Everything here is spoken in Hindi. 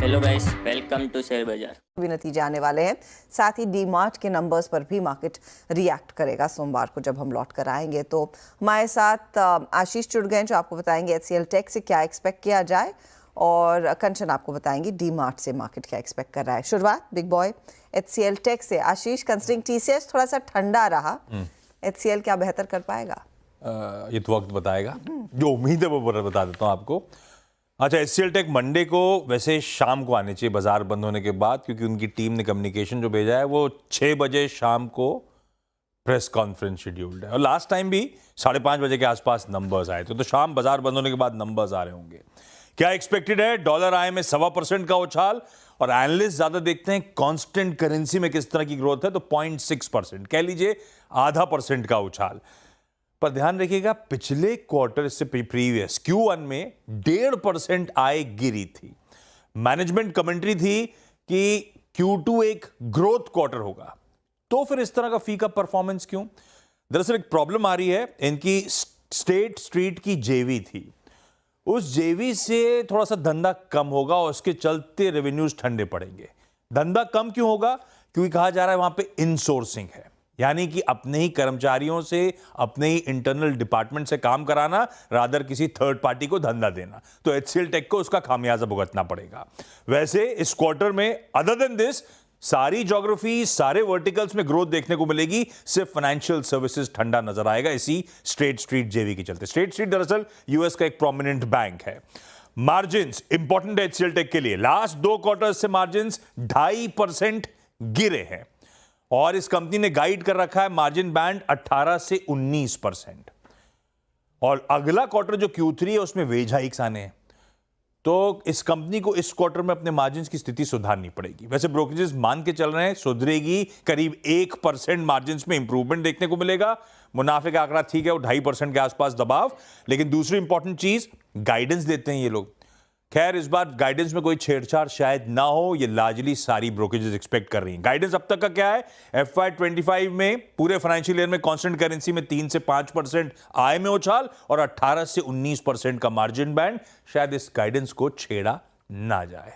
Hello guys, welcome to share बाजार। भी नतीजे आने वाले हैं। साथ ही डीमार्ट के नंबर्स पर भी मार्केट रिएक्ट करेगा सोमवार को जब हम लौट कर आएंगे। तो हमारे साथ आशीष जुड़ गए जो आपको बताएंगे एचसीएल टेक से क्या एक्सपेक्ट किया जाए, और कंचन आपको बताएंगे डीमार्ट से मार्केट क्या एक्सपेक्ट कर रहा है। शुरुआत बिग बॉय एचसीएल टेक से। आशीष, कंसिडरिंग टीसीएस थोड़ा सा ठंडा रहा, एचसीएल क्या बेहतर कर पाएगा? ये तो वक्त बताएगा, जो उम्मीद है वो बता देता हूँ आपको। अच्छा, एचसीएल टेक मंडे को वैसे शाम को आने चाहिए बाजार बंद होने के बाद, क्योंकि उनकी टीम ने कम्युनिकेशन जो भेजा है वो 6 बजे शाम को प्रेस कॉन्फ्रेंस शेड्यूल्ड है, और लास्ट टाइम भी 5:30 बजे के आसपास नंबर्स आए थे। तो शाम बाजार बंद होने के बाद नंबर्स आ रहे होंगे। क्या एक्सपेक्टेड है? डॉलर आय में 1.25% का उछाल, और एनालिस्ट ज्यादा देखते हैं कांस्टेंट करेंसी में किस तरह की ग्रोथ है, तो 0.6%, कह लीजिए 0.5% का उछाल। पर ध्यान रखिएगा, पिछले क्वार्टर से प्रीवियस Q1 में 1.5% आय गिरी थी। मैनेजमेंट कमेंट्री थी कि Q2 एक ग्रोथ क्वार्टर होगा, तो फिर इस तरह का फी का परफॉर्मेंस क्यों? दरअसल एक प्रॉब्लम आ रही है, इनकी स्टेट स्ट्रीट की जेवी थी, उस जेवी से थोड़ा सा धंधा कम होगा और उसके चलते रेवेन्यूज ठंडे पड़ेंगे। धंधा कम क्यों होगा? क्योंकि कहा जा रहा है वहां पे इनसोर्सिंग है, यानी कि अपने ही कर्मचारियों से, अपने ही इंटरनल डिपार्टमेंट से काम कराना, रादर किसी थर्ड पार्टी को धंधा देना। तो एचसीएल टेक को उसका खामियाजा भुगतना पड़ेगा। वैसे इस क्वार्टर में अदर देन दिस सारी ज्योग्राफी, सारे वर्टिकल्स में ग्रोथ देखने को मिलेगी, सिर्फ फाइनेंशियल सर्विसेज ठंडा नजर आएगा इसी स्टेट स्ट्रीट जेवी के चलते। स्टेट स्ट्रीट दरअसल यूएस का एक प्रोमिनेंट बैंक है। मार्जिन्स इंपॉर्टेंट है एचसीएल टेक के लिए। लास्ट 2 क्वार्टर से मार्जिन्स 2.5% गिरे हैं, और इस कंपनी ने गाइड कर रखा है मार्जिन बैंड 18 से 19%। और अगला क्वार्टर जो Q3 है उसमें वेज हाइक्स आने हैं, तो इस कंपनी को इस क्वार्टर में अपने मार्जिन्स की स्थिति सुधारनी पड़ेगी। वैसे ब्रोकरेजेस मान के चल रहे हैं सुधरेगी, करीब 1% मार्जिन्स में इंप्रूवमेंट देखने को मिलेगा। मुनाफे का आंकड़ा ठीक है, वो 2.5% के आसपास दबाव। लेकिन दूसरी इंपॉर्टेंट चीज, गाइडेंस देते हैं ये लोग। खैर, इस बार गाइडेंस में कोई छेड़छाड़ शायद ना हो, ये लार्जली सारी ब्रोकरेजेस एक्सपेक्ट कर रही हैं। गाइडेंस अब तक का क्या है? FY25 में पूरे फाइनेंशियल ईयर में कांस्टेंट करेंसी में 3 से 5% आय में उछाल और 18 से 19% का मार्जिन बैंड। शायद इस गाइडेंस को छेड़ा ना जाए।